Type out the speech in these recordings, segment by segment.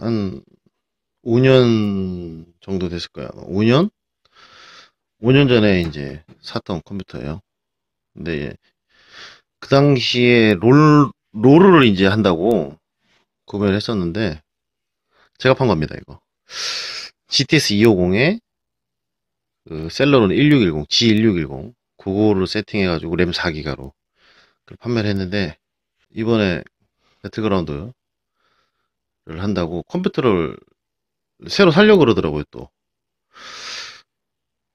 한 5년 정도 됐을 거야. 5년? 5년 전에 이제 샀던 컴퓨터예요. 근데 그 당시에 롤을 이제 한다고 구매를 했었는데 제가 판 겁니다, 이거. GTS 250에 그 셀러론 1610, G1610 그거를 세팅해가지고 램 4기가로 판매를 했는데 이번에 배틀그라운드를 한다고 컴퓨터를 새로 살려고 그러더라고요. 또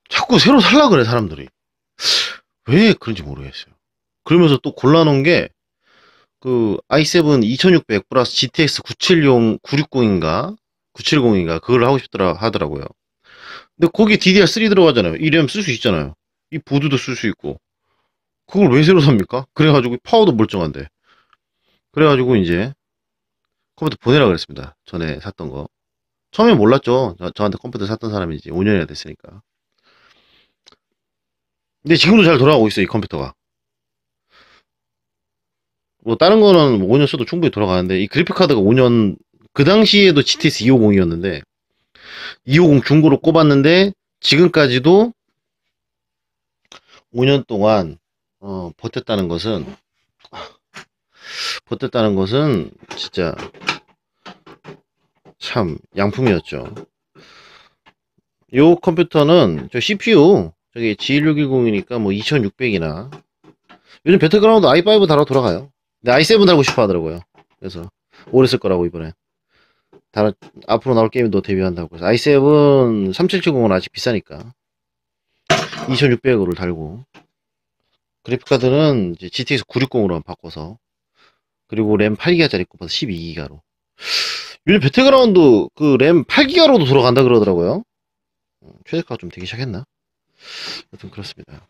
자꾸 새로 살라 그래 사람들이. 왜 그런지 모르겠어요. 그러면서 또 골라놓은 게 그 i7 2600 플러스 GTX 970, 960인가 970인가 그걸 하고 싶더라 하더라고요. 근데 거기 DDR3 들어가잖아요. 이 램 쓸 수 있잖아요. 이 보드도 쓸 수 있고. 그걸 왜 새로 삽니까? 그래가지고 파워도 멀쩡한데. 그래가지고 이제 컴퓨터 보내라 그랬습니다. 전에 샀던 거. 처음에 몰랐죠. 저한테 컴퓨터 샀던 사람이 이제 5년이나 됐으니까. 근데 지금도 잘 돌아가고 있어요, 이 컴퓨터가. 뭐 다른 거는 5년 써도 충분히 돌아가는데 이 그래픽 카드가 5년 그 당시에도 GTX 250이었는데 250 중고로 꼽았는데 지금까지도 5년 동안 버텼다는 것은 진짜 참 양품이었죠. 요 컴퓨터는 저 CPU 저기 G1610이니까 뭐 2600이나 요즘 배틀그라운드 i5 달아 돌아가요. 근데 i7 달고 싶어 하더라고요. 그래서 오래 쓸 거라고 이번에 다른 앞으로 나올 게임도 데뷔한다고 해서 i7 3770은 아직 비싸니까 2600으로 달고 그래픽카드는 이제 GTX 960으로 바꿔서 그리고 램 8기가짜리 꼽아서 12기가로 요즘 배틀그라운드 그 램 8기가로도 돌아간다 그러더라고요. 최저가가 좀 되기 시작했나? 여튼 그렇습니다.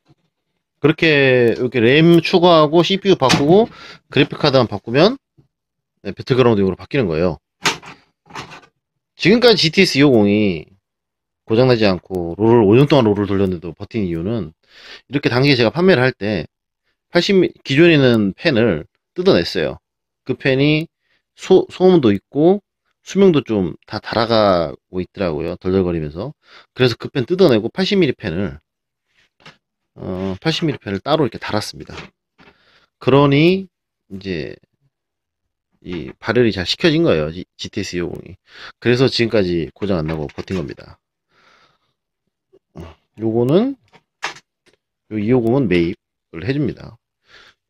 그렇게 이렇게 램 추가하고 CPU 바꾸고 그래픽카드만 바꾸면 네, 배틀그라운드용으로 바뀌는 거예요. 지금까지 GTS 250이 고장나지 않고 롤을 5년 동안 롤을 돌렸는데도 버틴 이유는 이렇게 당시에 제가 판매를 할 때 기존에 있는 펜을 뜯어냈어요. 그 펜이 소음도 있고 수명도 좀 다 달아가고 있더라고요. 덜덜거리면서. 그래서 그 펜 뜯어내고 80mm 펜을 80mm 펜을 따로 이렇게 달았습니다. 그러니 이제 이 발열이 잘 식혀진 거예요. GTS 250이. 그래서 지금까지 고장 안 나고 버틴 겁니다. 요거는 요 250은 매입을 해줍니다.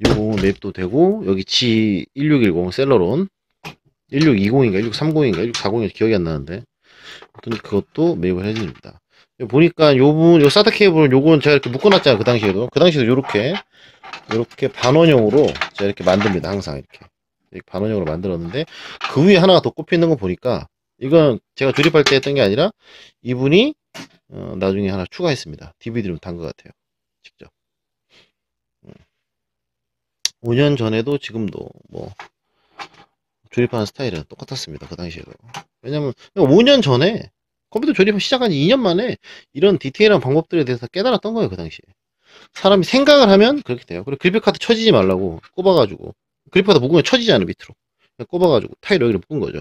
250은 매입도 되고 여기 G1610 셀러론 1620인가 1630인가 1640인가 기억이 안 나는데 아무튼 그것도 매입을 해줍니다. 보니까 요 사타 케이블은 요건 제가 이렇게 묶어놨잖아요. 그 당시에도 요렇게 반원형으로 제가 이렇게 만듭니다. 항상 이렇게 반원형으로 만들었는데 그 위에 하나가 더 꼽혀 있는 거 보니까 이건 제가 조립할 때 했던 게 아니라 이분이 나중에 하나 추가했습니다. DVD로 단 것 같아요. 직접 5년 전에도 지금도 뭐 조립하는 스타일은 똑같았습니다. 그 당시에도. 왜냐면 5년 전에 컴퓨터 조립 시작한 지 2년 만에 이런 디테일한 방법들에 대해서 깨달았던 거예요. 그 당시에. 사람이 생각을 하면 그렇게 돼요. 그리고 그래픽카드 쳐지지 말라고 꼽아가지고 그래픽카드 묶으면 쳐지잖아요. 밑으로. 꼽아가지고 타일 여기를 묶은 거죠.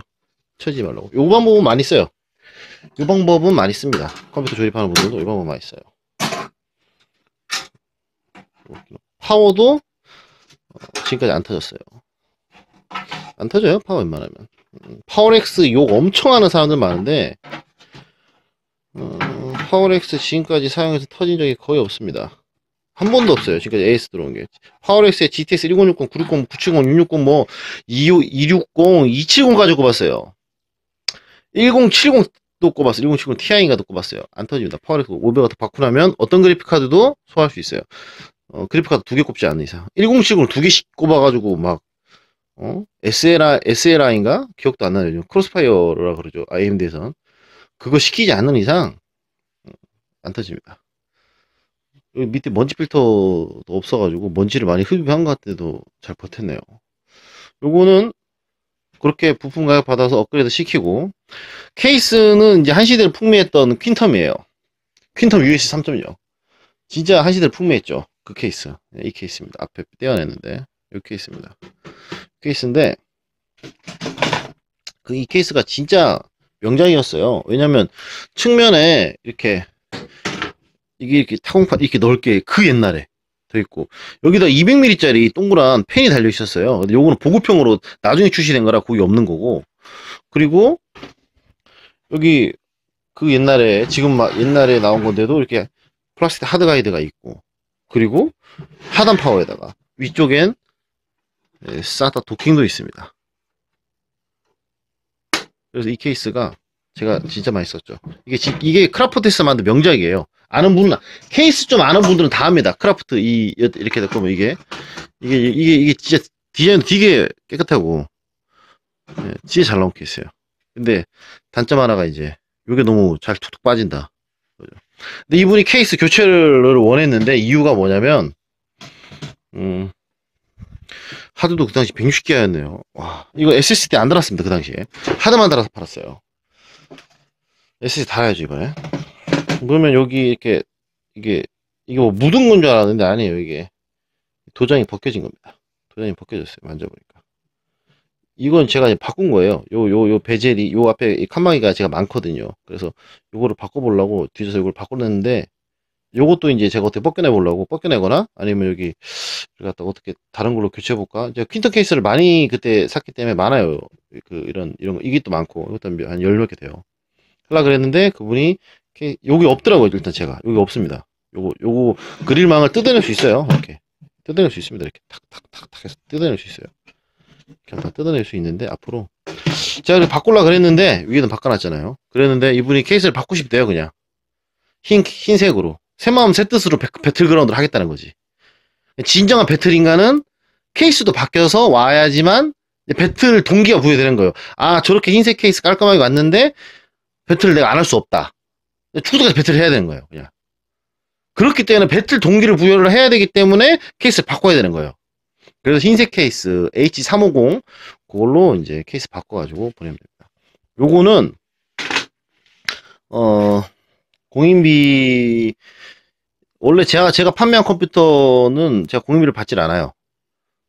쳐지지 말라고. 요 방법은 많이 써요. 이 방법은 많이 씁니다. 컴퓨터 조립하는 분들도 이 방법 많이 써요. 파워도 지금까지 안 터졌어요. 안 터져요. 파워 웬만하면. 파워렉스 욕 엄청 하는 사람들 많은데 파워렉스 지금까지 사용해서 터진 적이 거의 없습니다. 한 번도 없어요. 지금까지 AS 들어온 게. 파워렉스에 GTX 1060, 960, 970, 660, 뭐, 260, 270 가지고 꼽았어요. 1070도 꼽았어요. 1070 Ti인가도 꼽았어요. 안 터집니다. 파워렉스 500W 바꾸고 나면 어떤 그래픽카드도 소화할 수 있어요. 그래픽카드 2개 꼽지 않는 이상. 1070을 2개씩 꼽아가지고 막, SLI인가? 기억도 안 나요. 크로스파이어라 그러죠. AMD에선. 그거 시키지 않는 이상, 안 터집니다. 여기 밑에 먼지 필터도 없어가지고 먼지를 많이 흡입한 것 같아도 잘 버텼네요. 요거는 그렇게 부품 가격 받아서 업그레이드 시키고 케이스는 이제 한 시대를 풍미했던 퀸텀이에요. 퀸텀 USC 3.0 진짜 한 시대를 풍미했죠. 그 케이스. 이 케이스입니다. 앞에 떼어냈는데 이 케이스입니다. 케이스인데 이 케이스가 진짜 명작이었어요. 왜냐면 측면에 이렇게 이게 이렇게 타공판 이렇게 넓게 그 옛날에 더 있고 여기다 200ml짜리 동그란 펜이 달려 있었어요. 근데 요거는 보급형으로 나중에 출시된 거라 거기 없는 거고. 그리고 여기 그 옛날에 지금 막 옛날에 나온 건데도 이렇게 플라스틱 하드 가이드가 있고, 그리고 하단 파워에다가 위쪽엔 SATA 도킹도 있습니다. 그래서 이 케이스가 제가 진짜 많이 썼죠. 이게 크라프트에서 만든 명작이에요. 아는 분은, 케이스 좀 아는 분들은 다 합니다. 크라프트 이렇게 될 거면 이게 진짜 디자인도 되게 깨끗하고 진짜 잘 나온 케이스예요. 근데 단점 하나가 이제 이게 너무 잘 툭툭 빠진다. 근데 이분이 케이스 교체를 원했는데 이유가 뭐냐면 하드도 그 당시 160기가였네요. 와, 이거 SSD 안 달았습니다. 그 당시에 하드만 달아서 팔았어요. SSD 달아야죠 이번에. 그러면 여기 이렇게 이게 뭐 묻은 건 줄 알았는데 아니에요. 이게 도장이 벗겨진 겁니다. 도장이 벗겨졌어요. 만져보니까. 이건 제가 이제 바꾼 거예요. 요 베젤이, 요 앞에 이 칸막이가 제가 많거든요. 그래서 요거를 바꿔보려고 뒤져서 이걸 바꿔냈는데, 요것도 이제 제가 어떻게 벗겨내보려고, 벗겨내거나, 아니면 여기, 갖다 어떻게 다른 걸로 교체해볼까? 제가 퀸터 케이스를 많이 그때 샀기 때문에 많아요. 이런 거, 이게 또 많고, 이것도 한 10몇 개 돼요. 하려고 그랬는데, 그분이, 여기 없더라고요. 일단 제가. 여기 없습니다. 요거 그릴망을 뜯어낼 수 있어요. 이렇게. 뜯어낼 수 있습니다. 이렇게 탁탁탁탁 해서 뜯어낼 수 있어요. 그냥 다 뜯어낼 수 있는데 앞으로 제가 바꾸려고 그랬는데 위에는 바꿔놨잖아요. 그랬는데 이분이 케이스를 바꾸십대요. 그냥 흰색으로 새마음 새뜻으로 배틀그라운드를 하겠다는 거지. 진정한 배틀인가는 케이스도 바뀌어서 와야지만 배틀 동기가 부여되는 거예요. 아, 저렇게 흰색 케이스 깔끔하게 왔는데 배틀을 내가 안 할 수 없다. 추후까지 배틀을 해야 되는 거예요. 그냥 그렇기 때문에 배틀 동기를 부여를 해야 되기 때문에 케이스를 바꿔야 되는 거예요. 그래서 흰색 케이스 H350 그걸로 이제 케이스 바꿔가지고 보내면 됩니다. 요거는 공인비, 원래 제가 판매한 컴퓨터는 제가 공인비를 받질 않아요.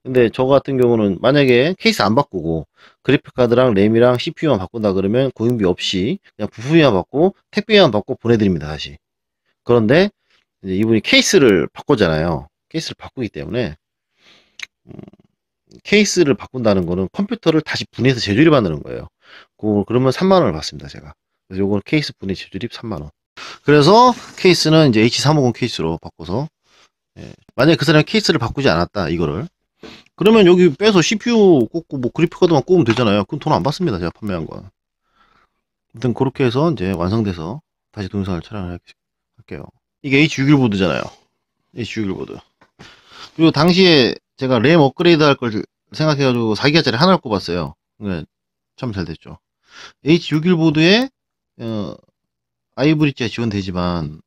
근데 저 같은 경우는 만약에 케이스 안 바꾸고 그래픽카드랑 램이랑 CPU만 바꾼다 그러면 공인비 없이 그냥 부품비만 받고 택배비만 받고 보내드립니다. 다시. 그런데 이제 이분이 케이스를 바꾸잖아요. 케이스를 바꾸기 때문에 케이스를 바꾼다는 거는 컴퓨터를 다시 분해해서 재조립 하는 거예요. 그러면 3만원을 받습니다, 제가. 그래서 요건 케이스 분해 재조립 3만원. 그래서 케이스는 이제 H350 케이스로 바꿔서, 만약에 그 사람이 케이스를 바꾸지 않았다, 이거를. 그러면 여기 빼서 CPU 꽂고, 뭐 그래픽카드만 꽂으면 되잖아요. 그럼 돈 안 받습니다, 제가 판매한 건. 아무튼 그렇게 해서 이제 완성돼서 다시 동영상을 촬영을 할게요. 이게 H61 보드잖아요. H61 보드. 그리고 당시에 제가 램 업그레이드 할 걸 생각해가지고 4기가짜리 하나를 꼽았어요. 참 잘 됐죠. H61 보드에 아이브리지가 지원되지만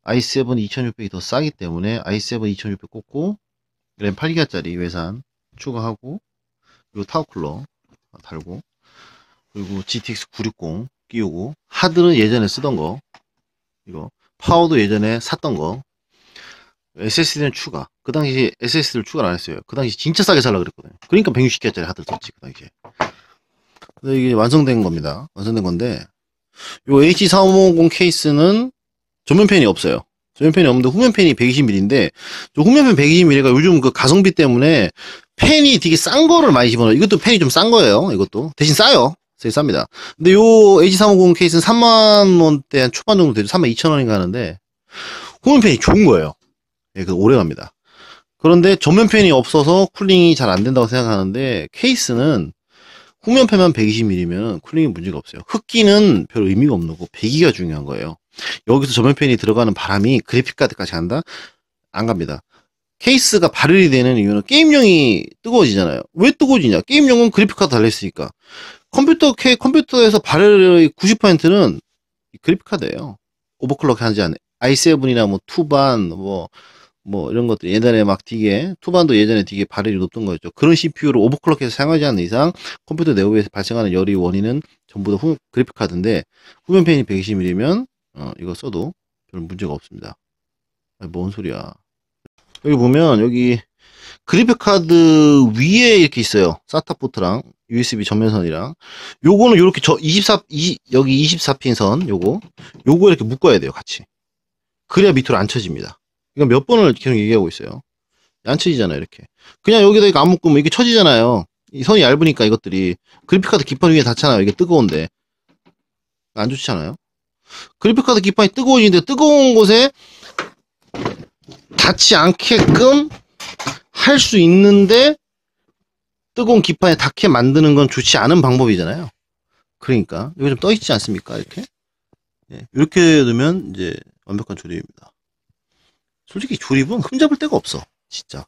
i7 2600이 더 싸기 때문에 i7 2600 꽂고 램 8기가짜리 외산 추가하고, 그리고 타워쿨러 달고, 그리고 GTX 960 끼우고, 하드는 예전에 쓰던 거, 이거 파워도 예전에 샀던 거, SSD는 추가. 그 당시 SSD를 추가를 안 했어요. 그 당시 진짜 싸게 살라 그랬거든요. 그러니까 160개짜리 하드를 썼지, 그 당시에. 근데 이게 완성된 겁니다. 완성된 건데, 요 H350 케이스는 전면팬이 없어요. 전면팬이 없는데 후면팬이 120mm인데, 저 후면팬 120mm가 요즘 그 가성비 때문에 팬이 되게 싼 거를 많이 집어넣어요. 이것도 팬이 좀 싼 거예요. 이것도. 대신 싸요. 되게 쌉니다. 근데 요 H350 케이스는 3만원대 한 초반 정도 되죠. 32,000원인가 하는데, 후면팬이 좋은 거예요. 예, 그 오래 갑니다. 그런데 전면팬이 없어서 쿨링이 잘 안 된다고 생각하는데, 케이스는 후면팬만 120mm면 쿨링이 문제가 없어요. 흡기는 별 의미가 없는 거고 배기가 중요한 거예요. 여기서 전면팬이 들어가는 바람이 그래픽카드까지 간다? 안 갑니다. 케이스가 발열이 되는 이유는 게임용이 뜨거워지잖아요. 왜 뜨거워지냐? 게임용은 그래픽카드 달려있으니까. 컴퓨터에서 발열의 90%는 그래픽카드예요. 오버클럭 하지 않아요. i7이나 뭐 투반 뭐 이런 것들 예전에 막 되게 투반도 예전에 되게 발열이 높던 거였죠. 그런 CPU를 오버클럭해서 사용하지 않는 이상 컴퓨터 내부에서 발생하는 열의 원인은 전부 다 그래픽 카드인데, 후면팬이 120mm면 이거 써도 별 문제가 없습니다. 아니, 뭔 소리야. 여기 보면 여기 그래픽 카드 위에 이렇게 있어요. 사타 포트랑 USB 전면선이랑. 요거는 요렇게 여기 24핀 선 요거 이렇게 묶어야 돼요, 같이. 그래야 밑으로 안 쳐집니다. 이건 몇 번을 계속 얘기하고 있어요. 안 쳐지잖아요, 이렇게. 그냥 여기다 이거 안 묶으면 이게 쳐지잖아요. 이 선이 얇으니까 이것들이. 그래픽카드 기판 위에 닿잖아요. 이게 뜨거운데. 안 좋잖아요. 그래픽카드 기판이 뜨거워지는데 뜨거운 곳에 닿지 않게끔 할 수 있는데 뜨거운 기판에 닿게 만드는 건 좋지 않은 방법이잖아요. 그러니까 이거 좀 떠있지 않습니까? 이렇게. 예, 이렇게 넣으면 이제 완벽한 조립입니다. 솔직히 조립은 흠잡을 데가 없어. 진짜.